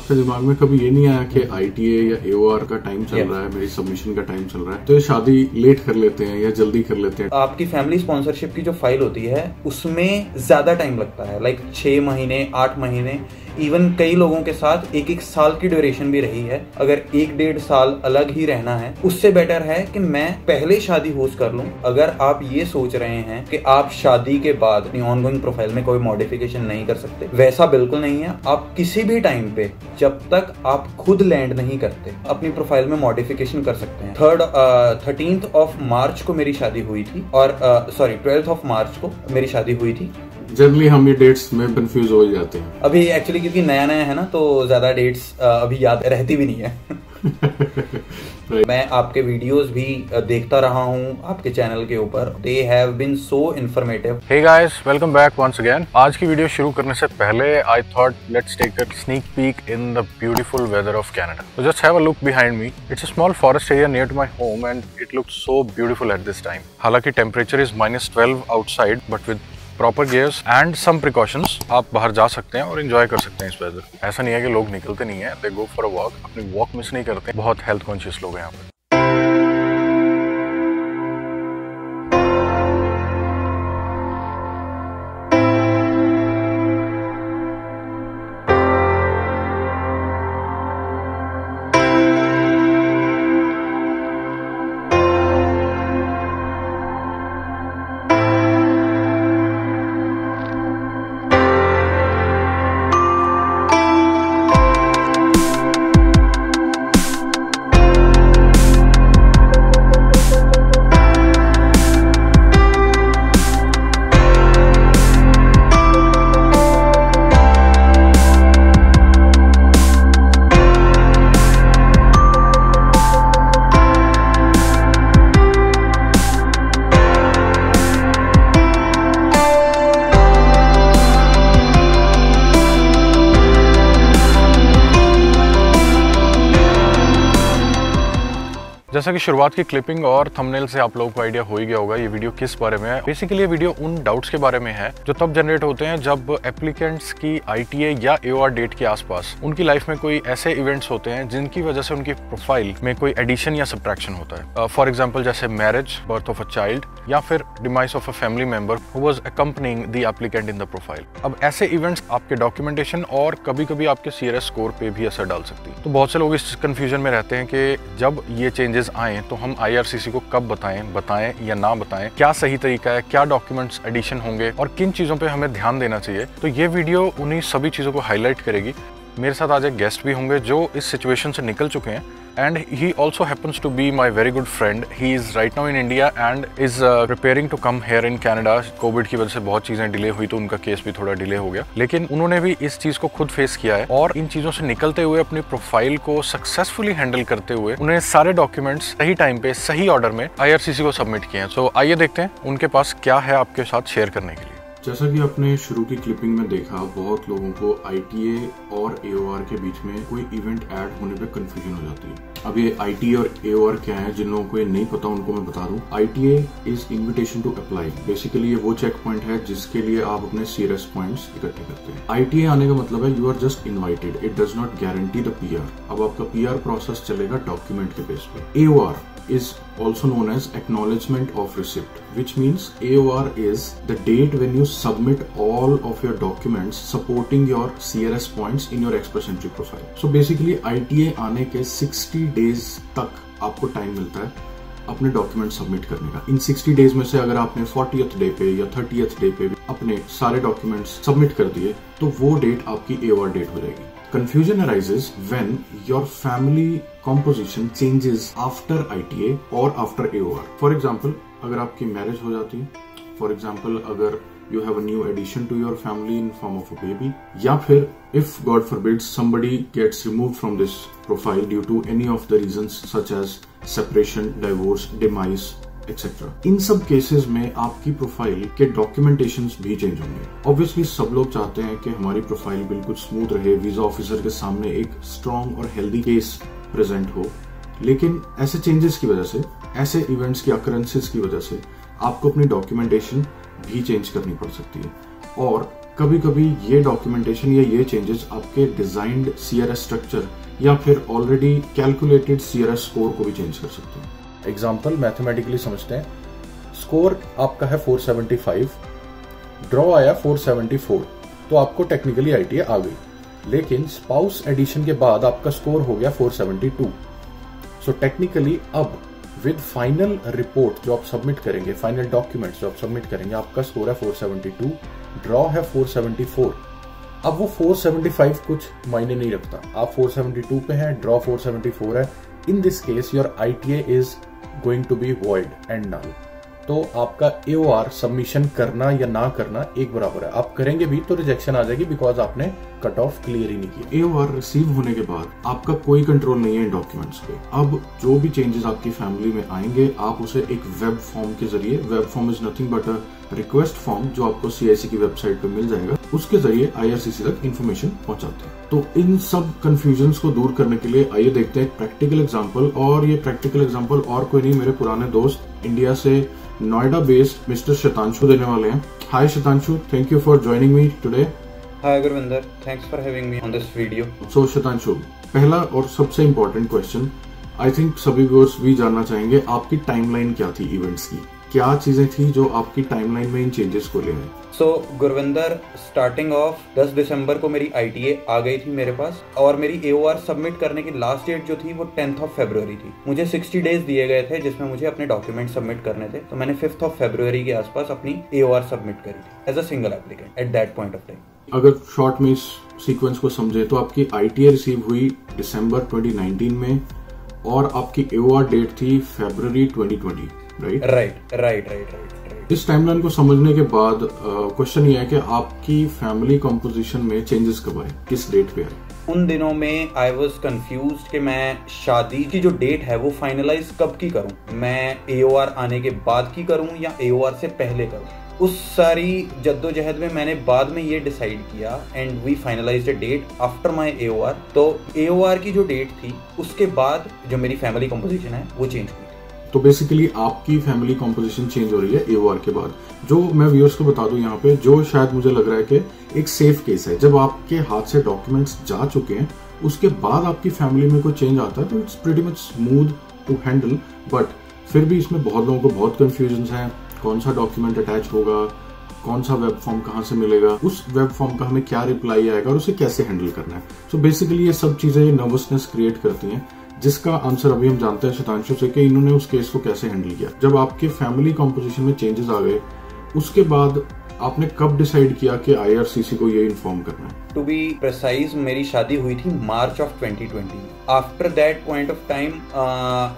आपके दिमाग में कभी ये नहीं आया कि ITA या AOR का टाइम चल रहा है, मेरी सबमिशन का टाइम चल रहा है, तो ये शादी लेट कर लेते हैं या जल्दी कर लेते हैं? आपकी फैमिली स्पॉन्सरशिप की जो फाइल होती है उसमें ज्यादा टाइम लगता है, लाइक 6 महीने 8 महीने, इवन कई लोगों के साथ 1-1 साल की ड्यूरेशन भी रही है। अगर 1-1.5 साल अलग ही रहना है, उससे बेटर है कि मैं पहले शादी होस्ट कर लूं। अगर आप ये सोच रहे हैं कि आप शादी के बाद अपनी ऑनगोइंग प्रोफाइल में कोई मॉडिफिकेशन नहीं कर सकते, वैसा बिल्कुल नहीं है। आप किसी भी टाइम पे, जब तक आप खुद लैंड नहीं करते, अपनी प्रोफाइल में मॉडिफिकेशन कर सकते हैं। 13th ऑफ मार्च को मेरी शादी हुई थी, और 12th ऑफ मार्च को मेरी शादी हुई थी। जनरली हम ये डेट्स में कंफ्यूज हो जाते हैं अभी एक्चुअली, क्योंकि नया नया है ना, तो ज्यादा डेट्स अभी याद रहती भी नहीं है। मैं आपके वीडियोस भी देखता रहा हूँ आपके चैनल के ऊपर, they have been so informative. Hey guys, welcome back once again. आज की वीडियो शुरू करने से पहले I thought let's take a sneak peek in the beautiful weather of Canada. So just have a look behind me. It's a small forest area near to my home and it looks so beautiful at this time. हालांकि temperature is -12 outside, but with proper gears and some precautions आप बाहर जा सकते हैं और enjoy कर सकते हैं इस वेदर। ऐसा नहीं है कि लोग निकलते नहीं है, दे गो फॉर अ वॉक, अपनी वॉक मिस नहीं करते। बहुत हेल्थ कॉन्शियस लोग हैं यहाँ पे। जैसा कि शुरुआत की क्लिपिंग और थंबनेल से आप लोगों को आइडिया हो ही गया होगा ये वीडियो किस बारे में है। बेसिकली ये वीडियो उन डाउट्स के बारे में है जो तब जनरेट होते हैं जब एप्लीकेंट्स की ITA या AOR डेट के आसपास उनकी लाइफ में कोई ऐसे इवेंट्स होते हैं जिनकी वजह से उनकी प्रोफाइल में कोई एडिशन या सब्ट्रैक्शन होता है। फॉर एग्जाम्पल जैसे marriage, birth of a child, या फिर demise of a family member who was accompanying the applicant in the profile. अब ऐसे इवेंट्स आपके डॉक्यूमेंटेशन और कभी कभी आपके CRS स्कोर पे भी असर डाल सकती है। तो बहुत से लोग इस कंफ्यूजन में रहते हैं कि जब ये चेंजेस आए तो हम IRCC को कब बताएं या ना बताएं, क्या सही तरीका है, क्या डॉक्यूमेंट्स एडिशन होंगे और किन चीज़ों पे हमें ध्यान देना चाहिए। तो ये वीडियो उन्हीं सभी चीज़ों को हाईलाइट करेगी। मेरे साथ आज एक गेस्ट भी होंगे जो इस सिचुएशन से निकल चुके हैं and he also happens to be my very good friend. He is right now in India and is preparing to come here in Canada. Covid की वजह से बहुत चीज़ें डिले हुई तो उनका केस भी थोड़ा डिले हो गया, लेकिन उन्होंने भी इस चीज़ को खुद फेस किया है और इन चीज़ों से निकलते हुए अपनी प्रोफाइल को सक्सेसफुली हैंडल करते हुए उन्हें सारे डॉक्यूमेंट्स सही टाइम पे सही ऑर्डर में IRCC को सबमिट किए हैं। सो आइए देखते हैं उनके पास क्या है आपके साथ शेयर करने के लिए। जैसा कि आपने शुरू की क्लिपिंग में देखा, बहुत लोगों को ITA और AOR के बीच में कोई इवेंट ऐड होने पे कंफ्यूजन हो जाती है। अब ये ITA और AOR क्या है, जिन लोगों को ये नहीं पता उनको मैं बता दूं। ITA is invitation to apply. Basically ये वो चेक पॉइंट है जिसके लिए आप अपने CRS पॉइंट्स इकट्ठे करते हैं। ITA आने का मतलब है you are just invited, it does not guarantee the PR। अब आपका PR प्रोसेस चलेगा डॉक्यूमेंट के बेस पे। AOR is also known as acknowledgement of receipt, which means AOR is the date when you submit all of your documents supporting your CRS points in your Express Entry profile. So basically ITA आने के 60 days तक आपको time मिलता है अपने document submit करने का। इन 60 days में से अगर आपने 40th डे पे या 30th डे पे अपने सारे डॉक्यूमेंट्स सबमिट कर दिए तो वो डेट आपकी AOR डेट हो जाएगी। Confusion arises when your family composition changes after ITA or after AOR. For example, अगर आपकी मैरिज हो जाती है, for example, अगर you have a new addition to your family in form of a baby, या फिर if God forbid somebody gets removed from this profile due to any of the reasons such as separation, divorce, demise, etcetera. इन सब cases में आपकी profile के documentations भी change होंगे। Obviously सब लोग चाहते हैं कि हमारी प्रोफाइल बिल्कुल स्मूथ रहे, वीजा ऑफिसर के सामने एक स्ट्रॉन्ग और हेल्दी केस प्रेजेंट हो, लेकिन ऐसे चेंजेस की वजह से, ऐसे इवेंट्स की अकरेंसेस की वजह से आपको अपनी डॉक्यूमेंटेशन भी चेंज करनी पड़ सकती है। और कभी कभी ये डॉक्यूमेंटेशन या ये चेंजेस आपके डिजाइंड CRS स्ट्रक्चर या फिर ऑलरेडी कैलकुलेटेड CRS स्कोर को भी चेंज कर सकते हैं। एग्जाम्पल मैथमेटिकली समझते हैं, स्कोर आपका है 475, ड्रॉ आया 474, तो आपको टेक्निकली ITA आ गई, लेकिन स्पाउस एडिशन के बाद आपका स्कोर हो गया 472। सो टेक्निकली अब विद फाइनल रिपोर्ट जो आप सबमिट करेंगे, फाइनल डॉक्यूमेंट्स जो आप सबमिट करेंगे, आपका स्कोर है 472, ड्रॉ है 474। अब वो 475 कुछ मायने नहीं रखता, आप 472 पे हैं, ड्रॉ 474 है। In this case your ITA is going to be void and null. तो आपका AOR सबमिशन करना या ना करना एक बराबर है। आप करेंगे भी तो रिजेक्शन आ जाएगी बिकॉज आपने कट ऑफ क्लियर ही नहीं किया। AOR रिसीव होने के बाद आपका कोई कंट्रोल नहीं है इन डॉक्यूमेंट्स पे। अब जो भी चेंजेस आपकी फैमिली में आएंगे, आप उसे एक वेब फॉर्म के जरिए, web form is nothing but a request form जो आपको CIC की वेबसाइट पे मिल जाएगा, उसके जरिए IRCC तक इन्फॉर्मेशन पहुंचाते हैं। तो इन सब कंफ्यूजन्स को दूर करने के लिए आइए देखते हैं प्रैक्टिकल एग्जांपल। और ये प्रैक्टिकल एग्जांपल और कोई नहीं, मेरे पुराने दोस्त इंडिया से नोएडा बेस्ड मिस्टर शतांशु देने वाले हैं। Hi Shatanshu, thank you for joining me today. Hi Gurvinder, thanks for having me on this video. So Shatanshu, पहला और सबसे इम्पोर्टेंट क्वेश्चन, आई थिंक सभी व्यूअर्स भी जानना चाहेंगे, आपकी टाइमलाइन क्या थी इवेंट्स की? क्या चीजें थी जो आपकी टाइमलाइन में इन चेंजेस को ले आए? सो गुरविंदर, स्टार्टिंग ऑफ 10 दिसंबर को मेरी ITA आ गई थी मेरे पास, और मेरी AOR सबमिट करने की लास्ट डेट जो थी वो 10th ऑफ फरवरी थी। मुझे 60 डेज दिए गए थे जिसमें मुझे अपने डॉक्यूमेंट सबमिट करने थे, तो मैंने 5th ऑफ फरवरी के आसपास अपनी AOR सबमिट करी थी as a single applicant at that point of time. अगर शॉर्ट में इस सीक्वेंस को समझे तो आपकी ITA रिसीव हुई दिसंबर 2019 में और आपकी AOR डेट थी फरवरी 2020, राइट। इस टाइमलाइन को समझने के बाद क्वेश्चन ये है कि आपकी फैमिली कंपोजिशन में चेंजेस कब आए, किस डेट पे आए? उन दिनों में आई वॉज कंफ्यूज कि मैं शादी की जो डेट है वो फाइनलाइज कब की करूं, मैं AOR आने के बाद की करूं या AOR से पहले करूं। उस सारी जद्दोजहद में मैंने बाद में ये डिसाइड किया and we finalised a date after my AOR। तो AOR की जो डेट थी उसके बाद जो मेरी फैमिली कंपोजिशन है वो चेंज हुई। तो बेसिकली आपकी फैमिली कॉम्पोजिशन चेंज हो रही है AOR के बाद। जो मैं व्यूअर्स को बता दूं यहाँ पे, जो शायद मुझे लग रहा है कि एक सेफ केस है, जब आपके हाथ से डॉक्यूमेंट्स जा चुके हैं उसके बाद आपकी फैमिली में कोई चेंज आता है तो it's pretty much smooth to handle. But फिर भी इसमें बहुत लोगों को बहुत कंफ्यूजन है, कौन सा डॉक्यूमेंट अटैच होगा, कौन सा वेब फॉर्म कहाँ से मिलेगा, उस वेब फॉर्म का हमें क्या रिप्लाई आएगा और उसे कैसे हैंडल करना है। सो बेसिकली ये सब चीजें नर्वसनेस क्रिएट करती हैं, जिसका आंसर अभी हम जानते हैं शतांशु से कि इन्होंने उस केस को कैसे हैंडल किया। जब आपके फैमिली कॉम्पोजिशन में चेंजेस आ गए, उसके बाद आपने कब डिसाइड किया कि IRCC को ये इन्फॉर्म करना है? टू बी प्रिसाइज, मेरी शादी हुई थी March of 2020। After that point of time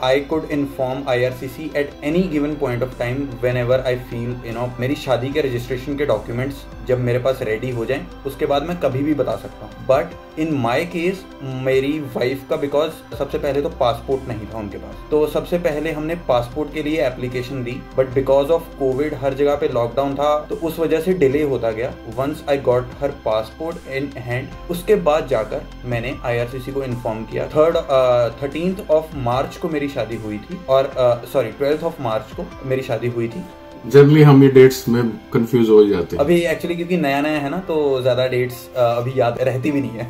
I could inform IRCC at any given point of time whenever I feel मेरी शादी के रजिस्ट्रेशन के डॉक्यूमेंट्स जब मेरे पास रेडी हो जाएं, उसके बाद मैं कभी भी बता सकता हूँ। बट इन माई केस मेरी वाइफ का, बिकॉज सबसे पहले तो पासपोर्ट नहीं था उनके पास, तो सबसे पहले हमने पासपोर्ट के लिए एप्लीकेशन दी, बट बिकॉज ऑफ कोविड हर जगह पे लॉकडाउन था तो उस वजह से डिले होता गया। Once I got her passport in hand, उसके बाद जाकर मैंने IRCC को इन्फॉर्म किया। 13th ऑफ मार्च को मेरी शादी हुई थी, और 12th ऑफ मार्च को मेरी शादी हुई थी। जनरली हम ये डेट्स में कंफ्यूज हो जाते हैं अभी एक्चुअली, क्योंकि नया नया है ना, तो ज्यादा डेट्स अभी याद रहती भी नहीं है।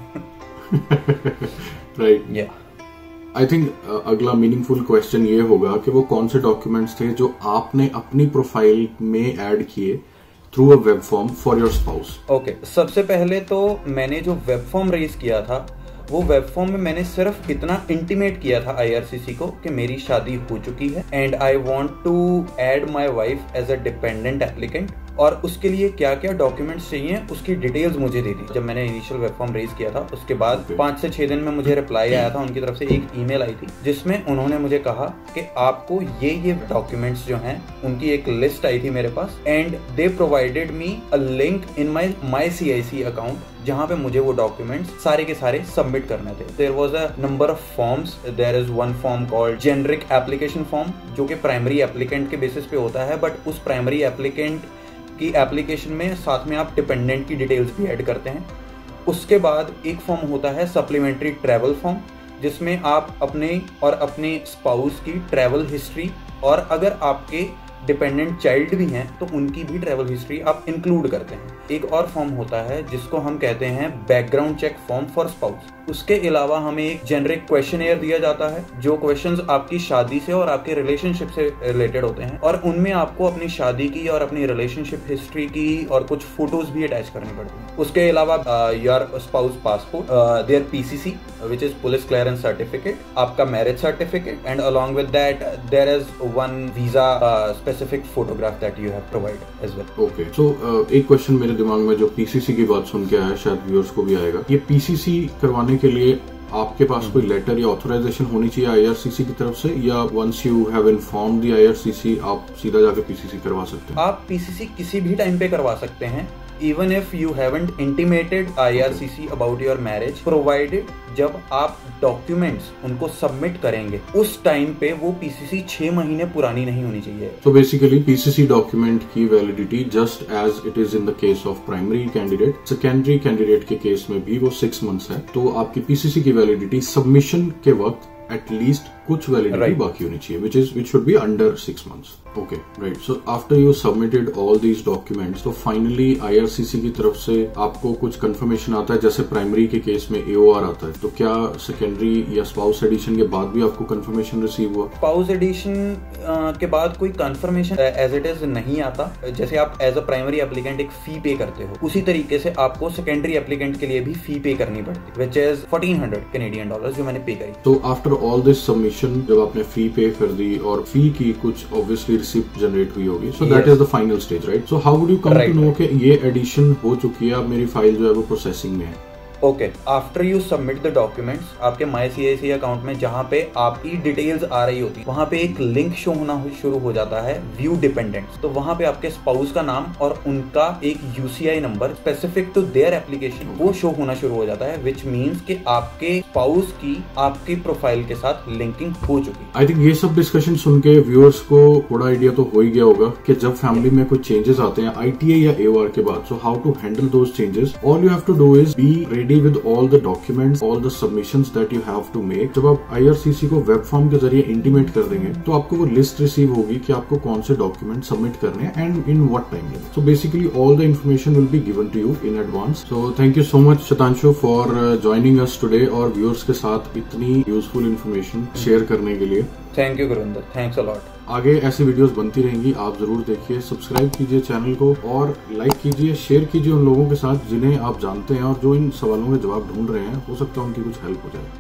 राइट, या आई थिंक अगला मीनिंगफुल क्वेश्चन ये होगा कि वो कौन से डॉक्यूमेंट्स थे जो आपने अपनी प्रोफाइल में ऐड किए through a web form for your spouse? Okay, सबसे पहले तो मैंने जो वेब फॉर्म रेज किया था, वो वेब फॉर्म में मैंने सिर्फ इतना इंटीमेट किया था IRCC को कि मेरी शादी हो चुकी है and I want to add my wife as a dependent applicant, और उसके लिए क्या क्या डॉक्यूमेंट्स चाहिए उसकी डिटेल्स मुझे दे दी। जब मैंने इनिशियल वेब फॉर्म रेज किया था उसके बाद 5 से 6 दिन में मुझे रिप्लाई आया था उनकी तरफ से, एक ईमेल आई थी जिसमें उन्होंने मुझे कहा कि आपको ये डॉक्यूमेंट्स जो हैं उनकी एक लिस्ट आई थी मेरे पास, and they provided me a link in my CIC account जहां पे मुझे वो डॉक्यूमेंट्स सारे के सारे सबमिट करने थे। There was a number of forms, there is one form called generic application form जो कि प्राइमरी एप्लीकेंट के बेसिस पे होता है, बट उस प्राइमरी एप्लीकेंट की एप्लीकेशन में साथ में आप डिपेंडेंट की डिटेल्स भी ऐड करते हैं। उसके बाद एक फॉर्म होता है सप्लीमेंट्री ट्रैवल फॉर्म, जिसमें आप अपने और अपने स्पाउस की ट्रैवल हिस्ट्री, और अगर आपके डिपेंडेंट चाइल्ड भी हैं तो उनकी भी ट्रैवल हिस्ट्री आप इंक्लूड करते हैं। एक और फॉर्म होता है जिसको हम कहते हैं background check form for spouse. उसके अलावा हमें एक जेनरिक क्वेश्चनेयर दिया जाता है जो क्वेश्चंस आपकी शादी से और आपके रिलेशनशिप से रिलेटेड होते हैं, और उनमें आपको अपनी शादी की और अपनी रिलेशनशिप हिस्ट्री की और कुछ फोटोज भी अटैच करनी पड़ती हैं। उसके अलावा your spouse passport, their PCC which is police clearance certificate, आपका marriage certificate, and along with that there is one visa specific photograph that you have provided as well. Okay, so एक question मेरे दिमाग में जो PCC की बात सुन के आया, शायद व्यूअर्स को भी आएगा। ये पीसीसी करवाने के लिए आपके पास कोई लेटर या ऑथराइजेशन होनी चाहिए आईआरसीसी की तरफ से, या once you have inform the IRCC आप सीधा जाके पीसीसी करवा सकते हैं? आप पीसीसी किसी भी टाइम पे करवा सकते हैं, even if you haven't intimated IRCC about your marriage, provided जब आप डॉक्यूमेंट्स उनको सबमिट करेंगे उस टाइम पे वो पीसीसी 6 महीने पुरानी नहीं होनी चाहिए। तो बेसिकली पीसीसी डॉक्यूमेंट की validity just as it is in the case of primary candidate, secondary candidate के केस में भी वो 6 मंथ्स है। तो आपकी पीसीसी की वैलिडिटी सबमिशन के वक्त एटलीस्ट कुछ वैलिडिटी बाकी होनी चाहिए, which should be under 6 months. Okay, right. So after you submitted all these documents, तो finally IRCC की तरफ से आपको कुछ कंफर्मेशन आता है, जैसे प्राइमरी के केस में AOR आता है, तो क्या सेकेंडरी या स्पाउस एडिशन के बाद भी आपको कंफर्मेशन रिसीव हुआ? स्पाउस एडिशन के बाद कोई कंफर्मेशन एज इट इज नहीं आता। जैसे आप एज अ प्राइमरी एप्लीकेंट एक फी पे करते हो, उसी तरीके से आपको सेकेंडरी एप्लीकेंट के लिए भी फी पे करनी पड़ती है, विच इज $1400 कैनेडियन जो मैंने पे करी। तो आफ्टर ऑल दिस सबमिशन, जब आपने फी पे कर दी और फी की कुछ ऑब्वियसली रिसिप्ट जनरेट हुई होगी, so that is the final stage, right? So how would you come to know कि ये एडिशन हो चुकी है, अब मेरी फाइल जो है वो प्रोसेसिंग में है? Okay, after you submit the documents, आपके MyCIC अकाउंट में जहां पे आपकी डिटेल्स आ रही होती है वहां पे एक लिंक शो होना शुरू हो जाता है, व्यू डिपेंडेंट्स। तो वहां पे आपके स्पाउस का नाम और उनका एक UCI number specific to their application वो शो होना शुरू हो जाता है, विच मीन्स कि आपके स्पाउस की आपकी प्रोफाइल के साथ लिंकिंग हो चुकी है। आई थिंक ये सब डिस्कशन सुन के व्यूअर्स को थोड़ा आइडिया तो हो ही गया होगा कि जब फैमिली में कोई चेंजेस आते हैं ITA या AOR के बाद, so how to handle those changes. All you have to do is be ready with all the documents, all the submissions that you have to make। जब आप IRCC को वेब फॉर्म के जरिए intimate कर देंगे तो आपको वो लिस्ट रिसीव होगी कि आपको कौन से डॉक्यूमेंट सबमिट करने हैं and in what time limit. So basically all the information will be given to you in advance. So thank you so much Shatanshu for joining us today और व्यूअर्स के साथ इतनी यूजफुल इन्फॉर्मेशन शेयर करने के लिए। Thank you Gurvinder, thanks a lot. आगे ऐसी videos बनती रहेंगी, आप जरूर देखिए, सब्सक्राइब कीजिए चैनल को और लाइक कीजिए, शेयर कीजिए उन लोगों के साथ जिन्हें आप जानते हैं और जो इन सवालों के जवाब ढूंढ रहे हैं, हो सकता है उनकी कुछ हेल्प हो जाए।